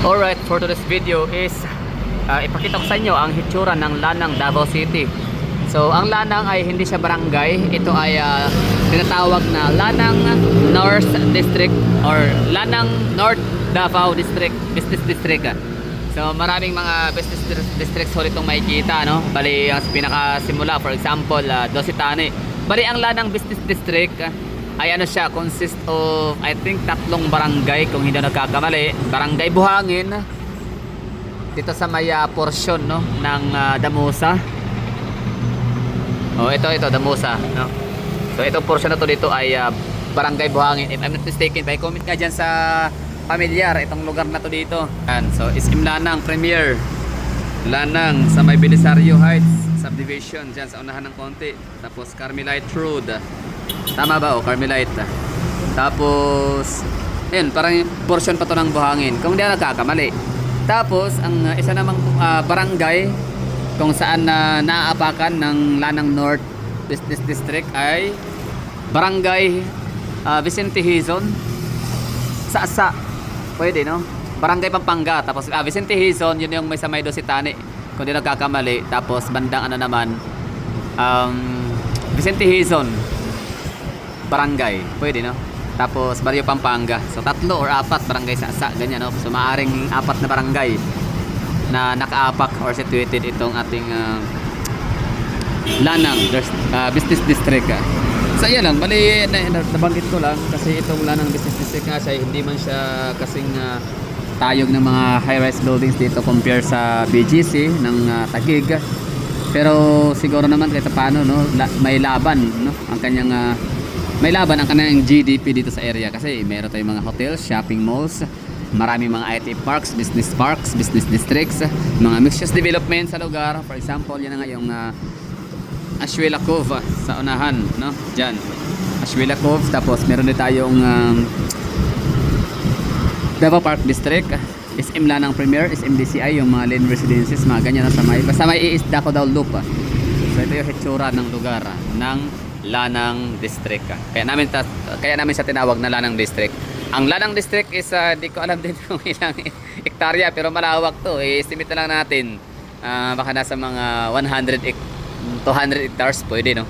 Alright, for today's video is ipakita ko sa inyo ang hitsura ng Lanang, Davao City. So, ang Lanang ay hindi siya barangay. Ito ay tinatawag na Lanang North District or Lanang North Davao District, Business District. So, maraming mga business districts ho itong makikita, no? Bali, ang pinakasimula, for example, Dositani. Bali, ang Lanang Business District ay ano siya, consist of I think 3 barangay kung hindi nagkakamali. Barangay Buhangin dito sa may portion, no, ng Damusa. Ito Damusa, no. So itong portion na to dito ay Barangay Buhangin. If I'm not mistaken, by comment nga dyan sa pamilyar itong lugar na to dito. And so SM Lanang Premier, Lanang sa may Belisario Heights subdivision dyan sa unahan ng konti. Tapos Carmelite Road, tama ba? Carmelite. Tapos ayun, parang portion pa to ng Buhangin kung hindi ako nagkakamali. Tapos ang isa namang barangay kung saan naaapakan ng Lanang North Business District ay Barangay Vicente Hizon. Sa pwede, no? Barangay Pampanga. Tapos Vicente Hizon, yun yung may sa may Dositani kung di nagkakamali. Tapos bandang ano naman, Vicente Hizon barangay, pwede, no? Tapos Barrio Pampanga. So 3 or 4 barangay sa ganyan, no? So maaring 4 na barangay na nakaapak or situated itong ating Lanang Business District. So yan lang, bali nabanggit ko lang kasi itong Lanang Business District nga siya, hindi man siya kasing tayog ng mga high-rise buildings dito compare sa BGC ng Taguig. Pero siguro naman kahit paano, no, may laban, no, ang kanyang GDP dito sa area kasi meron tayong mga hotels, shopping malls, marami mga IT parks, business districts, mga mixed-use development sa lugar. For example, yan na nga yung Ashuela Cove sa unahan, no? Diyan. Ashuela Cove, tapos meron din tayong Davao Park District, SM Lanang Premier, SM DCI, yung mga Lane Residences, mga ganyan na sa may. Basta may iisda ko daw loop. So ito yung hitsura ng lugar ng Lanang District. Kaya namin siya tinawag na Lanang District. Ang Lanang District is di ko alam din kung ilang hektarya pero malawak to. I-estimate na lang natin baka nasa mga 200 hectares pwede, no?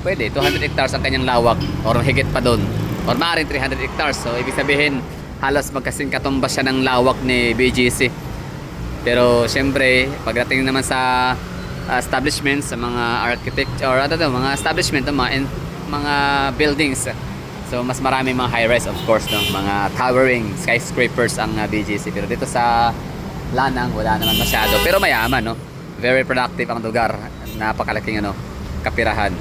Pwede 200 hectares ang kanyang lawak or higit pa doon or maaaring 300 hectares. So ibig sabihin halos magkasing katumbas siya ng lawak ni BGC. Pero syempre pagdating naman sa establishments, sa mga architecture or mga establishment, mga buildings, so mas marami mga high-rise, of course, no? Mga towering skyscrapers ang BGC. Pero dito sa Lanang wala naman masyado, pero mayaman, no? Very productive ang lugar, napakalaking kapirahan.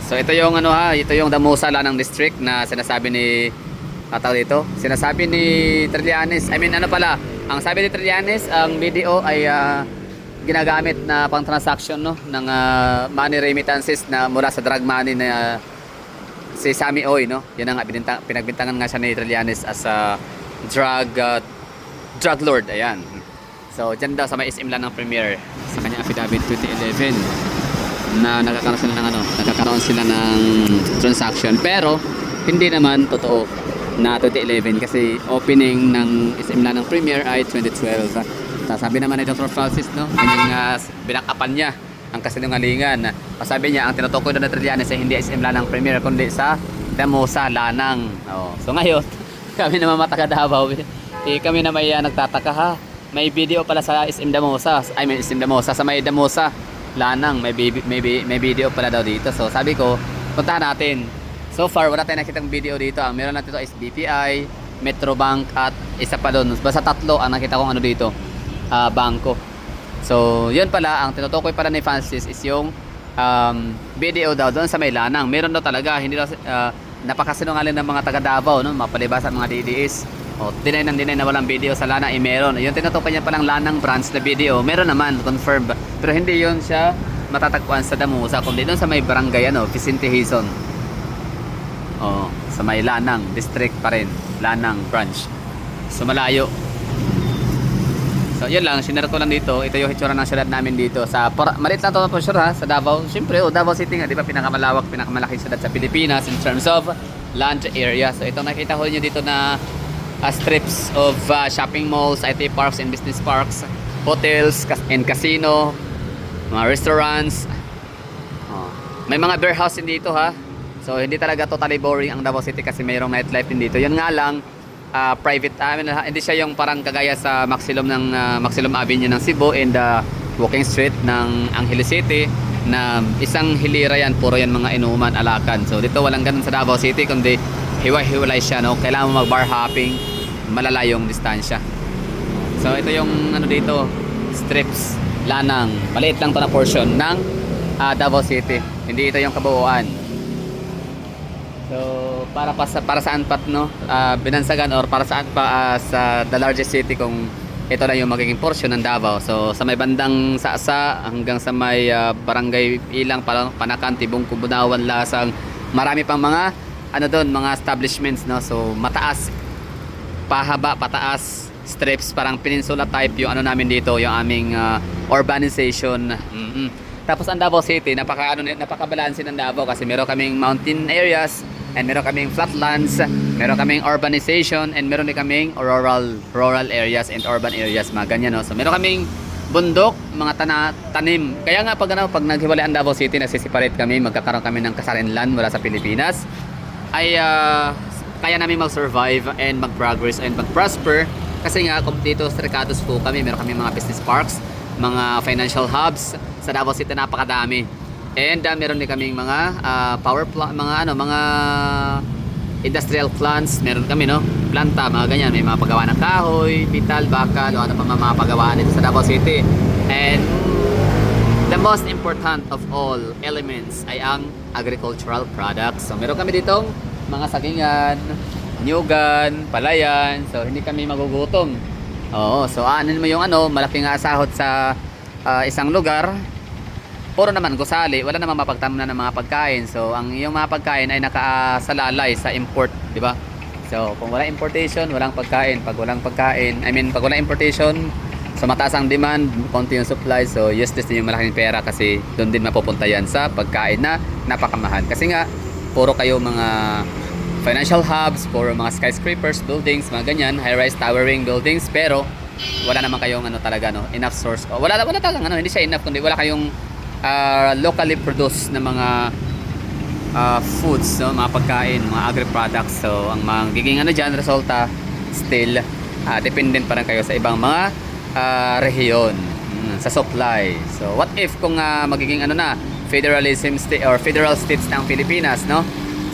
So ito yung ito yung Damusa Lanang District na sinasabi ni sinasabi ni Trillanes. Ang sabi ni Trillanes, ang BDO ay ginagamit na pang transaction, no, ng money remittances na mula sa drug money na si Sammy Oy, no. Yan ang pinagbintangan nga siya ni Trillanes as a drug lord. Ayan. So dyan daw sa may SM Lanang Premier sa kanyang affidavit 2011 na nagkakaroon sila ng transaction, pero hindi naman totoo na 2011 kasi opening ng SM Lanang Premier ay 2012. Sabi naman ni Dr. Francis, no, kanyang binakapan niya ang kasinungalingan. Sabi niya ang tinutukoy doon na Trillanes ay hindi SM Lanang Premier kundi sa Damusa Lanang. So ngayon kami naman taga Davao, kami na may nagtataka, ha, may video pala sa SM Damusa, SM Damusa sa may Damusa Lanang, may video pala daw dito. So sabi ko puntahan natin. So far, wala tayong nakitang video dito. Ang meron natin ito is BPI, Metrobank at isa pa doon. Basta 3 ang nakita kong dito, bangko. So, yun pala, ang tinutukoy pala ni Francis is yung video daw doon sa may Lanang. Meron daw talaga, hindi daw, napakasinungaling ng mga taga Davao, no? Mapalibas at mga DDS. Deny na walang video sa Lanang, meron. Yung tinutukoy niya palang Lanang branch na video, meron naman, confirm. Pero hindi yun siya matatagpuan sa Damusa, kundi doon sa may barangay, Vicente Hizon. Sa may Lanang District pa rin, Lanang branch. So malayo. So yun lang, sinare ko lang dito. Ito yung hitsura ng syudad namin dito sa maliit lang to po sure, ha, sa Davao. Siyempre Davao City nga, di ba, pinakamalawak, pinakamalaking syudad sa Pilipinas in terms of land area. So ito nakita ho nyo dito na strips of shopping malls, IT parks and business parks, hotels and casino, mga restaurants. May mga beer house din dito ha. So hindi talaga totally boring ang Davao City kasi mayroong nightlife din dito. Yun nga lang private, hindi siya yung parang kagaya sa Maximum Maximum Avenue ng Cebu and Walking Street ng Angeles City na isang hilira yan, puro yan mga inuman, alakan. So dito walang ganun sa Davao City, kundi hiwa-hiwalay siya, no? Kailangan mo mag bar hopping, malalayong distansya. So ito yung ano dito, strips, lanang, maliit lang to na portion ng Davao City. Hindi ito yung kabuuan. So para saan pat, no? Binansagan or para saan pa sa the largest city kung ito na yung magiging portion ng Davao. So sa may bandang Saasa hanggang sa may barangay Ilang, Panakan, Tibong, Kubudawan, Lasang, marami pang mga ano doon, mga establishments, no. So mataas, pahaba, pataas strips, parang peninsula type yung ano namin dito, yung aming urbanization. Tapos ang Davao City, napaka-balanse ng Davao kasi meron kaming mountain areas and meron kaming flatlands, meron kaming urbanization, and meron din kaming rural areas and urban areas, mga ganyan, no? So meron kaming bundok, mga tanim. Kaya nga pag naghiwalay ang Davao City, nagsiseparate kami, magkakaroon kami ng kasarinlan mula sa Pilipinas, ay kaya namin mag-survive and mag-progress and mag-prosper kasi nga dito sa Ricardo's po kami, meron kami mga business parks, mga financial hubs sa Davao City, napakadami. And meron din kaming mga power plant, mga industrial plants, meron kami, no, planta, mga ganyan, may mga paggawa ng kahoy, vital, bakal, o ano pa mga paggawa dito sa Davao City. And the most important of all elements ay ang agricultural products. So meron kami ditong mga sagingan, nyugan, palayan, so hindi kami magugutom. Oo, so ano mo yung malaking sahod sa isang lugar. Puro naman gusali, wala namang mapagtamunan ng mga pagkain. So ang yung mga pagkain ay nakasalalay sa import, di ba? So kung wala importation, walang pagkain. Pag walang pagkain, pag wala importation, so mataas ang demand, konti yung supply. So useless din yung malaking pera kasi doon din mapupunta yan sa pagkain na napakamahal. Kasi nga puro kayo mga financial hubs, puro mga skyscrapers, buildings, mga ganyan, high-rise towering buildings, pero wala naman kayong talaga, no, enough source. Wala talagang hindi siya enough kundi wala kayong locally produced na mga foods, no, mga pagkain, mga agri-products. So ang magiging dyan, resulta still dependent pa rin kayo sa ibang mga rehiyon sa supply. So what if kung magiging federalism state or federal states ng Pilipinas, no?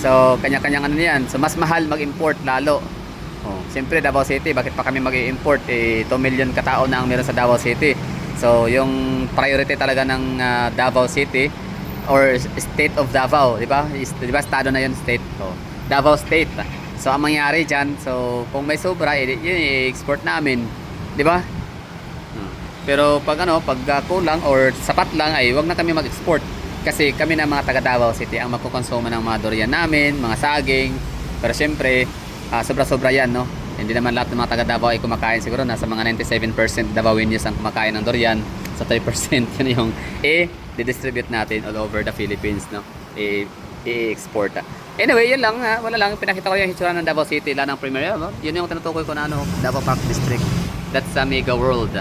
So kanya-kanyang yan. So mas mahal mag-import lalo. Siyempre Davao City, bakit pa kami mag-i-import? 2 million katao na ang meron sa Davao City. So yung priority talaga ng Davao City or state of Davao, di ba? Di ba estado na yun, state. So, Davao State. So ang mangyari diyan, so kung may sobra, yun i-export namin, di ba? Pero pag kulang or sapat lang, ay wag na kami mag-export. Kasi kami na mga taga Davao City ang magkukonsuma ng mga durian namin, mga saging. Pero syempre, sobra-sobra yan, no? Hindi naman lahat ng mga taga Davao ay kumakain. Siguro nasa mga 97% Davaoenos ang kumakain ng durian. So 3% yun yung i-distribute natin all over the Philippines, no? I-export. Anyway, yun lang, wala lang. Pinakita ko yung hitsura ng Davao City, lanang premier. Yun yung tinutukoy ko na Davao Park District. That's a mega world.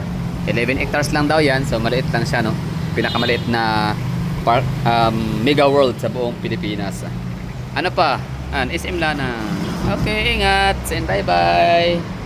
11 hectares lang daw yan. So maliit lang siya, no? Pinakamaliit na park, mega world sa buong Pilipinas. Ano pa? SM Lanang. Okay, ingat and bye bye.